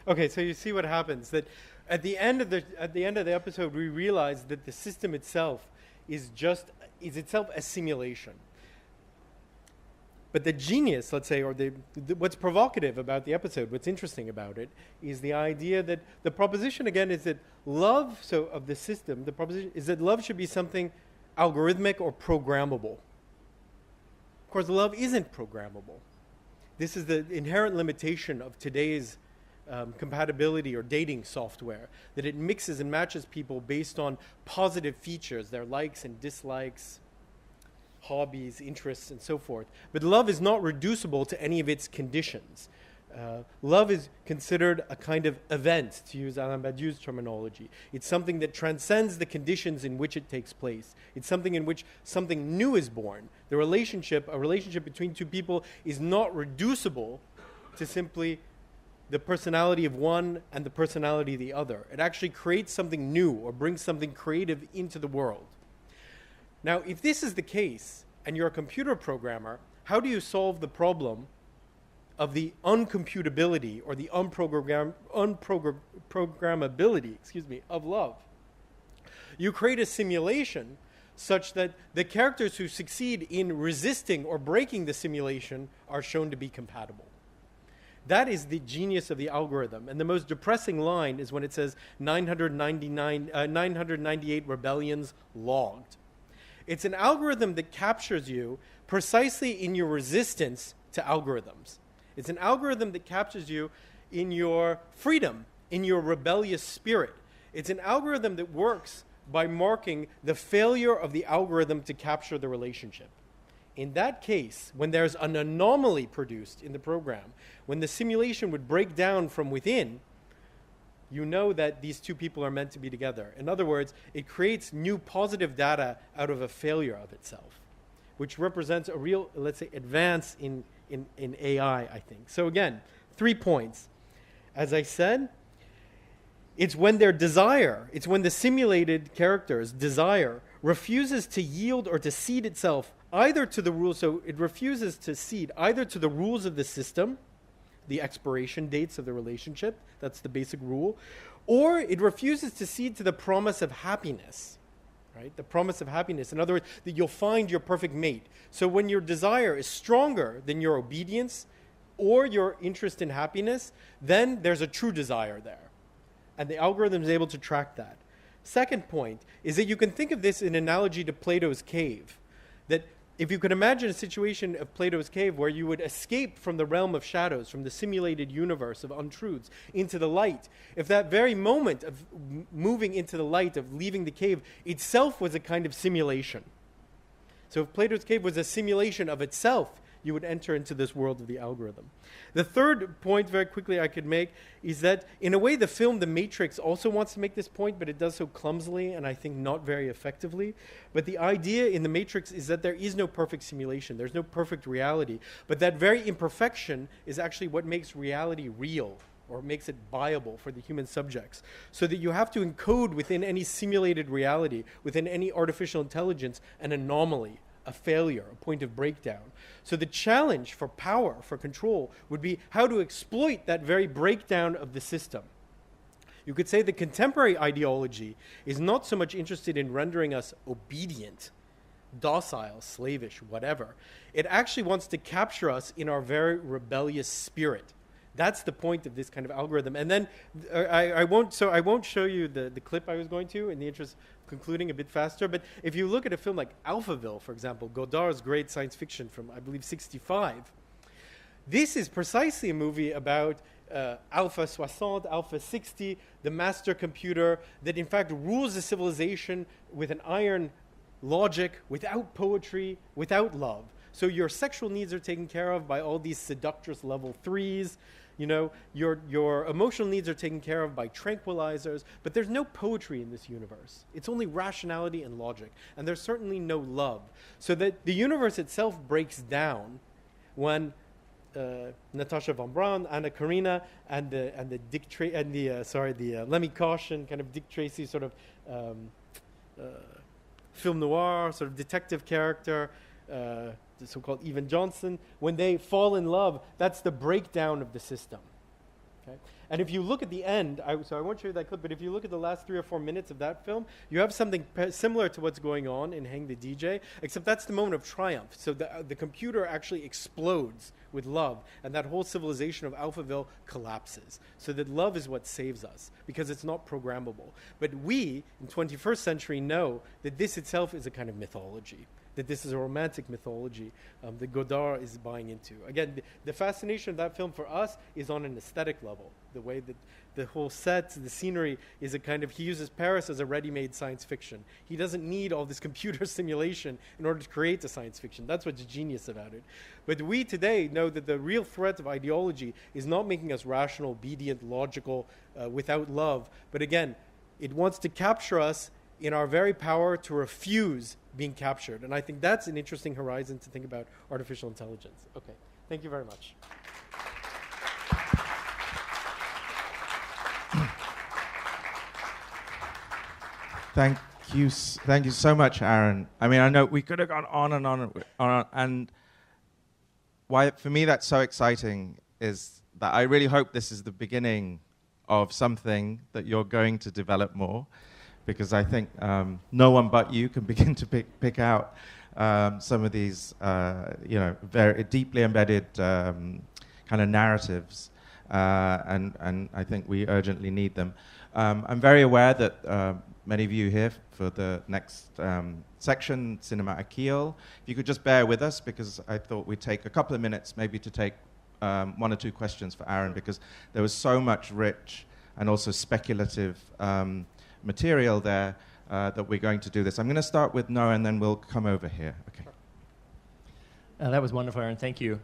Okay, so you see what happens, that at the end of the episode, we realize that the system itself is itself a simulation. But the genius, let's say, or what's provocative about the episode, what's interesting about it, is the idea that the proposition, again, is that love, so of the system, the proposition is that love should be something algorithmic or programmable. course, love isn't programmable. This is the inherent limitation of today's compatibility or dating software, that it mixes and matches people based on positive features, their likes and dislikes, hobbies, interests, and so forth. But love is not reducible to any of its conditions. Love is considered a kind of event, to use Alain Badiou's terminology. It's something that transcends the conditions in which it takes place. It's something in which something new is born. A relationship between two people is not reducible to simply the personality of one and the personality of the other. It actually creates something new or brings something creative into the world. Now, if this is the case, and you're a computer programmer, how do you solve the problem of the uncomputability or the unprogrammability of love? You create a simulation such that the characters who succeed in resisting or breaking the simulation are shown to be compatible. That is the genius of the algorithm. And the most depressing line is when it says 998 rebellions logged. It's an algorithm that captures you precisely in your resistance to algorithms. It's an algorithm that captures you in your freedom, in your rebellious spirit. It's an algorithm that works by marking the failure of the algorithm to capture the relationship. In that case, when there's an anomaly produced in the program, when the simulation would break down from within, you know that these two people are meant to be together. In other words, it creates new positive data out of a failure of itself, which represents a real, let's say, advance in AI, I think. So again, 3 points. As I said, it's when their desire, it's when the simulated character's desire refuses to yield or to cede itself either to the rules, so it refuses to cede either to the rules of the system, the expiration dates of the relationship, that's the basic rule, or it refuses to cede to the promise of happiness, right? The promise of happiness. In other words, that you'll find your perfect mate. So when your desire is stronger than your obedience or your interest in happiness, then there's a true desire there. And the algorithm is able to track that. Second point is that you can think of this in analogy to Plato's cave. That if you could imagine a situation of Plato's cave where you would escape from the realm of shadows, from the simulated universe of untruths, into the light, if that very moment of moving into the light, of leaving the cave, itself was a kind of simulation. So if Plato's cave was a simulation of itself, you would enter into this world of the algorithm. The third point, very quickly, I could make is that, in a way, the film The Matrix also wants to make this point, but it does so clumsily and I think not very effectively. But the idea in The Matrix is that there is no perfect simulation. There's no perfect reality. But that very imperfection is actually what makes reality real, or makes it viable for the human subjects. So that you have to encode within any simulated reality, within any artificial intelligence, an anomaly, a failure, a point of breakdown. So the challenge for power, for control, would be how to exploit that very breakdown of the system. You could say the contemporary ideology is not so much interested in rendering us obedient, docile, slavish, whatever. It actually wants to capture us in our very rebellious spirit. That's the point of this kind of algorithm. And then I won't show you the clip I was going to in the interest of concluding a bit faster. But if you look at a film like Alphaville, for example, Godard's great science fiction from, I believe, 1965, this is precisely a movie about Alpha 60, Alpha 60, the master computer that in fact rules the civilization with an iron logic, without poetry, without love. So your sexual needs are taken care of by all these seductress level 3s. You know, your emotional needs are taken care of by tranquilizers, but there's no poetry in this universe. It's only rationality and logic, and there's certainly no love. So that the universe itself breaks down when Natasha von Braun, Anna Karina, and the Lemmy Caution kind of Dick Tracy sort of film noir sort of detective character. The so-called Evan Johnson, when they fall in love, that's the breakdown of the system. Okay? And if you look at the end, so I won't show you that clip, but if you look at the last 3 or 4 minutes of that film, you have something similar to what's going on in Hang the DJ, except that's the moment of triumph. So the computer actually explodes with love, and that whole civilization of Alphaville collapses. So that love is what saves us, because it's not programmable. But we, in 21st century, know that this itself is a kind of mythology. that this is a romantic mythology that Godard is buying into. Again, the fascination of that film for us is on an aesthetic level. The way that the whole set, the scenery is a kind of, he uses Paris as a ready-made science fiction. He doesn't need all this computer simulation in order to create the science fiction. That's what's genius about it. But we today know that the real threat of ideology is not making us rational, obedient, logical, without love. But again, it wants to capture us in our very power to refuse being captured. And I think that's an interesting horizon to think about artificial intelligence. Okay, thank you very much. Thank you so much, Aaron. I mean, I know we could have gone on and on and on, and why for me that's so exciting is that I really hope this is the beginning of something that you're going to develop more, because I think no one but you can begin to pick out some of these, very deeply embedded kind of narratives, and I think we urgently need them. I'm very aware that many of you here for the next section, Cinematic Keel, if you could just bear with us, because I thought we'd take a couple of minutes maybe to take one or two questions for Aaron, because there was so much rich and also speculative material there that we're going to do this. I'm going to start with Noah, and then we'll come over here. Okay. That was wonderful, Aaron. Thank you.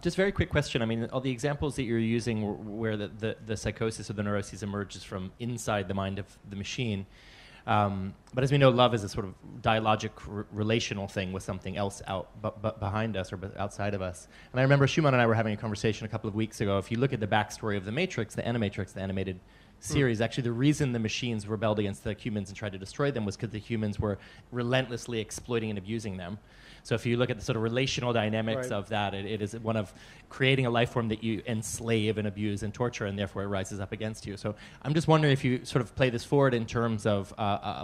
Just very quick question. I mean, all the examples that you're using where the psychosis or the neuroses emerges from inside the mind of the machine. But as we know, love is a sort of dialogic relational thing with something else out but behind us or outside of us. And I remember Schumann and I were having a conversation a couple of weeks ago. If you look at the backstory of The Matrix, the Animatrix, the animated series, actually the reason the machines rebelled against the humans and tried to destroy them was because the humans were relentlessly exploiting and abusing them. So if you look at the sort of relational dynamics of that, it is one of creating a life form that you enslave and abuse and torture, and therefore it rises up against you. So I'm just wondering if you sort of play this forward in terms of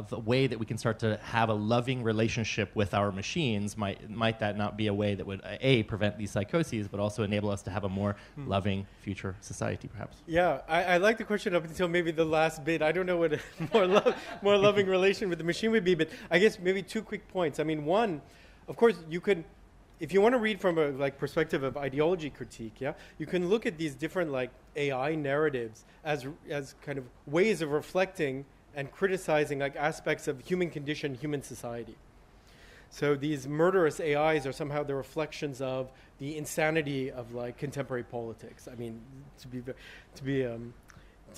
the way that we can start to have a loving relationship with our machines. Might that not be a way that would, A, prevent these psychoses, but also enable us to have a more loving future society, perhaps? Yeah, I like the question up until maybe the last bit. I don't know what a more loving relation with the machine would be, but I guess maybe two quick points. I mean, one, of course, you could, if you want to read from a perspective of ideology critique, you can look at these different AI narratives as kind of ways of reflecting and criticizing aspects of human condition, human society. So these murderous AIs are somehow the reflections of the insanity of contemporary politics. I mean, to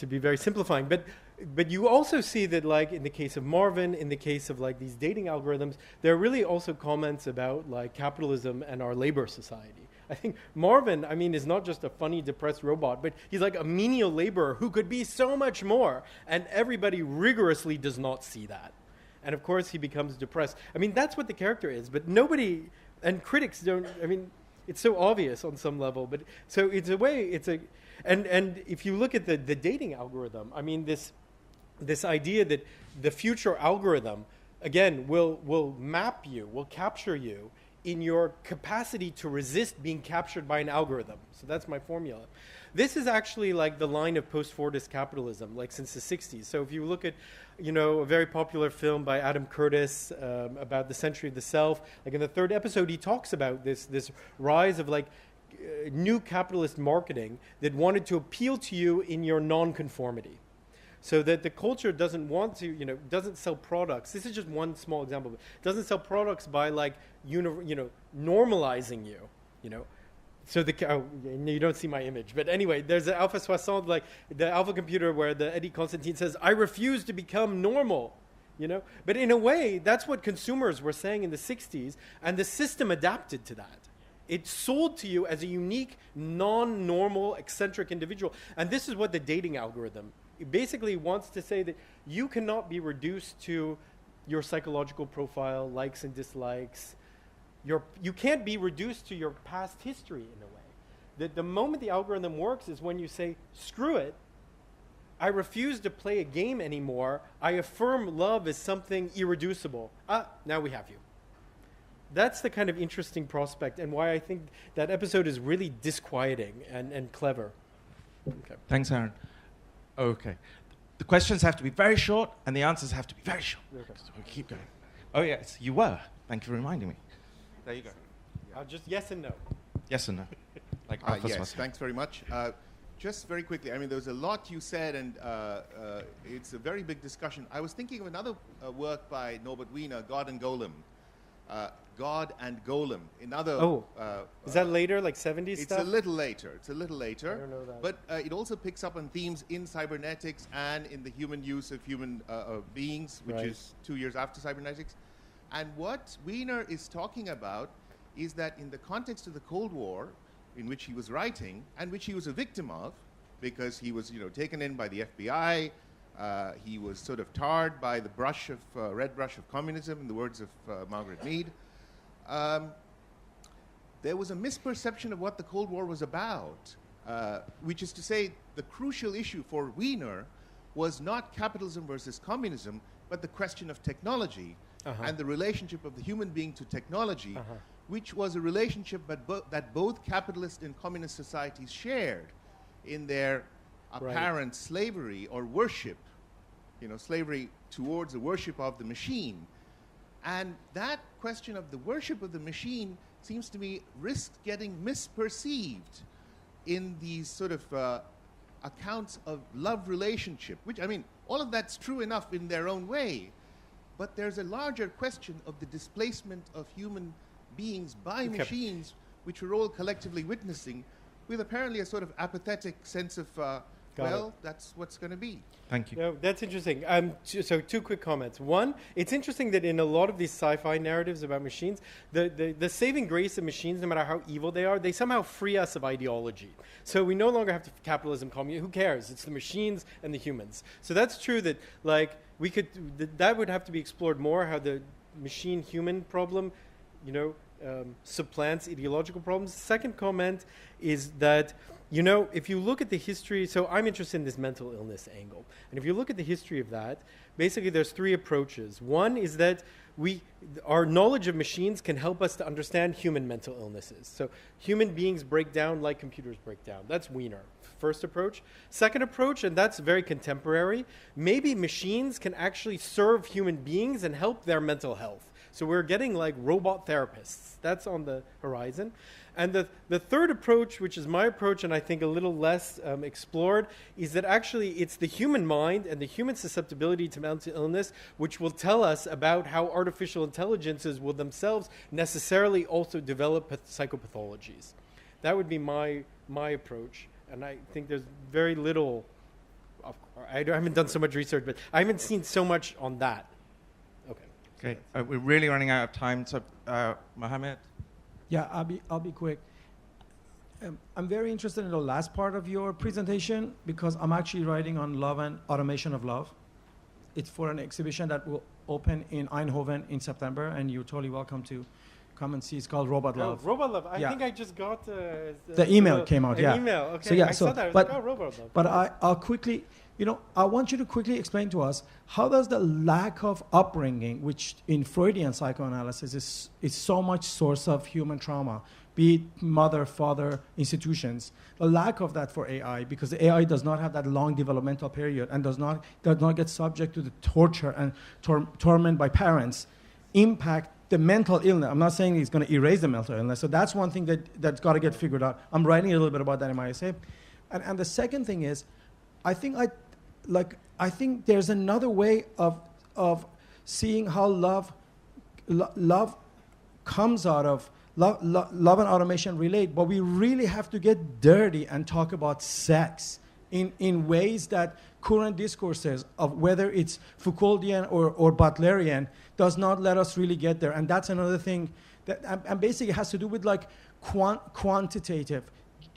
be very simplifying, but you also see that in the case of Marvin, in the case of these dating algorithms, there are really also comments about capitalism and our labor society. I think Marvin, I mean, is not just a funny, depressed robot, but he's like a menial laborer who could be so much more, and everybody rigorously does not see that. And of course, he becomes depressed. I mean, that's what the character is, but nobody, and critics don't, I mean, it's so obvious on some level, but so it's a way, and if you look at the dating algorithm, I mean, this idea that the future algorithm, again, will map you, will capture you in your capacity to resist being captured by an algorithm. So that's my formula. This is actually the line of post-Fordist capitalism, since the 60s. So if you look at, a very popular film by Adam Curtis about the century of the self, in the third episode, he talks about this rise of new capitalist marketing that wanted to appeal to you in your non-conformity. So that the culture doesn't want to, doesn't sell products. This is just one small example. It doesn't sell products by normalizing you, So you don't see my image, but anyway, there's an Alpha Soixante, the Alpha computer where the Eddie Constantine says, "I refuse to become normal," But in a way, that's what consumers were saying in the 60s, and the system adapted to that. It sold to you as a unique, non-normal, eccentric individual, and this is what the dating algorithm. It basically wants to say that you cannot be reduced to your psychological profile, likes and dislikes. You can't be reduced to your past history in a way. That the moment the algorithm works is when you say, screw it, I refuse to play a game anymore. I affirm love as something irreducible. Now we have you. That's the kind of interesting prospect and why I think that episode is really disquieting and clever. Okay. Thanks, Aaron. Okay. The questions have to be very short, and the answers have to be very short. Okay. So we'll keep going. Oh, yes, you were. Thank you for reminding me. There you go. Just yes and no. Yes and no. Like Alpha Yes, Smussy. thanks very much. Just very quickly, I mean, there was a lot you said, and it's a very big discussion. I was thinking of another work by Norbert Wiener, God and Golem. God and Golem. Another. Is that later, like 70s it's stuff? a little later. It's a little later. I don't know that. But it also picks up on themes in cybernetics and in the human use of human beings, which is 2 years after cybernetics. And what Wiener is talking about is that in the context of the Cold War, in which he was writing, and which he was a victim of, because he was, taken in by the FBI, he was sort of tarred by the brush of red brush of communism, in the words of Margaret Mead. There was a misperception of what the Cold War was about, which is to say, the crucial issue for Wiener was not capitalism versus communism, but the question of technology and the relationship of the human being to technology, which was a relationship that both capitalist and communist societies shared in their apparent slavery or worship, slavery towards the worship of the machine. And that question of the worship of the machine seems to me risks getting misperceived in these sort of accounts of love relationship, which, I mean, all of that's true enough in their own way, but there's a larger question of the displacement of human beings by machines, which we're all collectively witnessing, with apparently a sort of apathetic sense of, that's what's going to be. Thank you. No, that's interesting. So 2 quick comments. One, it's interesting that in a lot of these sci-fi narratives about machines, the saving grace of machines, no matter how evil they are, they somehow free us of ideology. So we no longer have to capitalism, communism. Who cares? It's the machines and the humans. So that's true that, like, we could, that would have to be explored more, how the machine-human problem, supplants ideological problems. Second comment is that, if you look at the history, so I'm interested in this mental illness angle. And if you look at the history of that, basically there's 3 approaches. One is that our knowledge of machines can help us to understand human mental illnesses. So human beings break down like computers break down. That's Wiener. First approach. Second approach, and that's very contemporary, maybe machines can actually serve human beings and help their mental health. So we're getting like robot therapists. That's on the horizon. And the third approach, which is my approach and I think a little less explored, is that actually it's the human mind and the human susceptibility to mental illness which will tell us about how artificial intelligences will themselves necessarily also develop psychopathologies. That would be my approach. And I think there's very little, I haven't done so much research, but I haven't seen so much on that. Okay, we're really running out of time, so Mohammed? Yeah, I'll be quick. I'm very interested in the last part of your presentation because I'm actually writing on love and automation of love. It's for an exhibition that will open in Eindhoven in September, and you're totally welcome to come and see. It's called Robot Love. Robot Love. I think I just got the email came out. An email. Okay. So, yeah, I saw that. I was like, Robot Love. But I'll quickly, I want you to quickly explain to us how does the lack of upbringing, which in Freudian psychoanalysis is so much source of human trauma, be it mother, father, institutions, the lack of that for AI, because the AI does not have that long developmental period and does not get subject to the torture and torment by parents, impact the mental illness. I'm not saying it's going to erase the mental illness. So that's one thing that's got to get figured out. I'm writing a little bit about that in my essay. And the second thing is, I think there's another way of seeing how love comes out of love and automation relate, but we really have to get dirty and talk about sex in ways that current discourses of whether it's Foucauldian or Butlerian does not let us really get there. And that's another thing that and basically has to do with like quantitative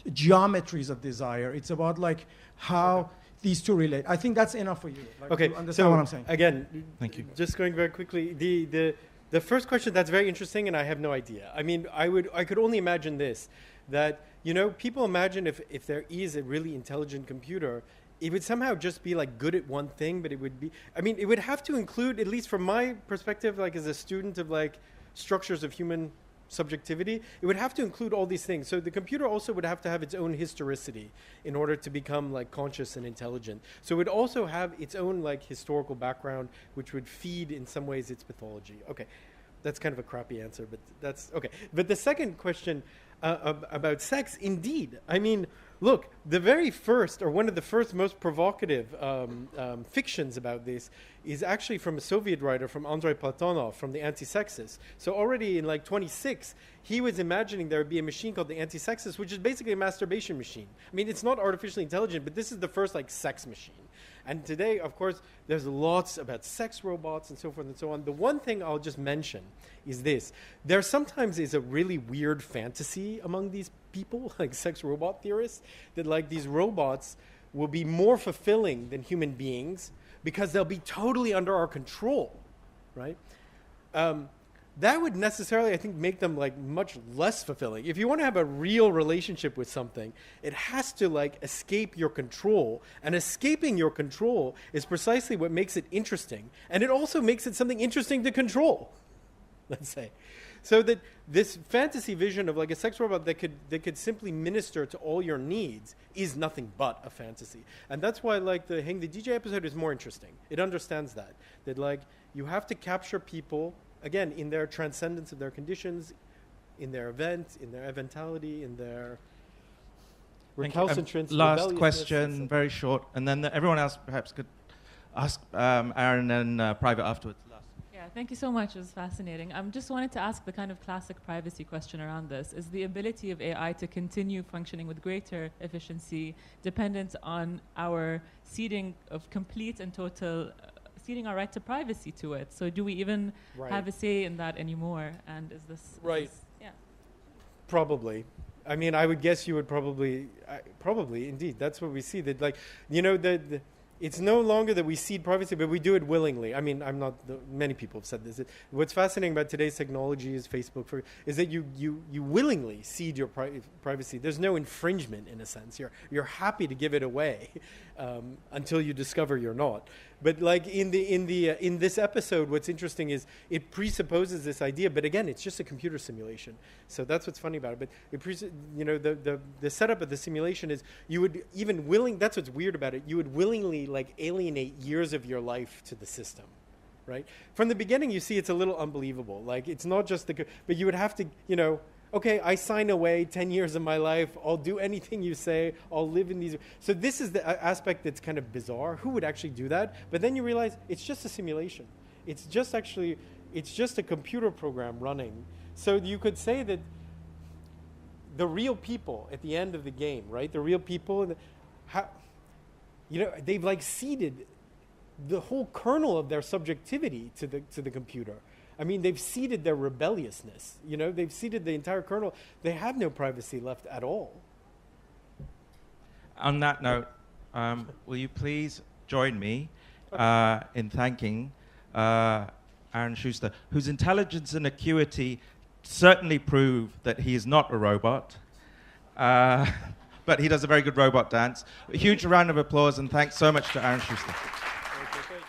geometries of desire. It's about like how these two relate. I think that's enough for you. Like, okay, you understand what I'm saying? Again, thank you. Just going very quickly, the first question, that's very interesting, and I have no idea. I mean, I could only imagine this, that, people imagine if there is a really intelligent computer, it would somehow just be like good at one thing, but it would have to include, at least from my perspective, like as a student of like structures of human subjectivity, it would have to include all these things. So the computer also would have to have its own historicity in order to become like conscious and intelligent. So it would also have its own like historical background, which would feed in some ways its pathology. Okay. That's kind of a crappy answer, but that's okay. But the second question about sex, indeed. I mean, look, the very first, or one of the first most provocative fictions about this is actually from a Soviet writer, from Andrei Platonov, from the Anti-Sexists. So already in like 26, he was imagining there would be a machine called the Anti-Sexist, which is basically a masturbation machine. I mean, it's not artificially intelligent, but this is the first like sex machine. And today, of course, there's lots about sex robots and so forth and so on. The one thing I'll just mention is this. There sometimes is a really weird fantasy among these people, like sex robot theorists, that like these robots will be more fulfilling than human beings because they'll be totally under our control, right? That would necessarily, I think, make them like much less fulfilling. If you want to have a real relationship with something, it has to like escape your control. And escaping your control is precisely what makes it interesting. And it also makes it something interesting to control, let's say. So that this fantasy vision of like a sex robot that could simply minister to all your needs is nothing but a fantasy. And that's why like the Hang the DJ episode is more interesting. It understands that like you have to capture people again, in their transcendence of their conditions, in their event, in their eventality, in their recalcitrance. Last question, very short, and then everyone else perhaps could ask Aaron and private afterwards. Yeah, thank you so much. It was fascinating. I just wanted to ask the kind of classic privacy question around this. Is the ability of AI to continue functioning with greater efficiency dependent on our ceding of complete and total ceding our right to privacy to it? So do we even have a say in that anymore? And is this... Right. Yeah. Probably. I mean, I would guess you would probably, indeed. That's what we see. That like, you know, it's no longer that we cede privacy, but we do it willingly. I mean, many people have said this. What's fascinating about today's technology is Facebook, is that you willingly cede your privacy. There's no infringement in a sense. You're happy to give it away until you discover you're not. But like in this episode, what's interesting is it presupposes this idea, but again, it's just a computer simulation. So that's what's funny about it. But the setup of the simulation is you would that's what's weird about it. You would willingly like alienate years of your life to the system, right? From the beginning, you see it's a little unbelievable. Like it's not just but you would have to, okay, I sign away 10 years of my life. I'll do anything you say. I'll live in these. So this is the aspect that's kind of bizarre. Who would actually do that? But then you realize it's just a simulation. It's just a computer program running. So you could say that the real people at the end of the game, right? The real people, they've like ceded the whole kernel of their subjectivity to the computer. I mean, they've ceded their rebelliousness. They've ceded the entire kernel. They have no privacy left at all. On that note, will you please join me in thanking Aaron Schuster, whose intelligence and acuity certainly prove that he is not a robot, but he does a very good robot dance. A huge round of applause, and thanks so much to Aaron Schuster. Okay, great.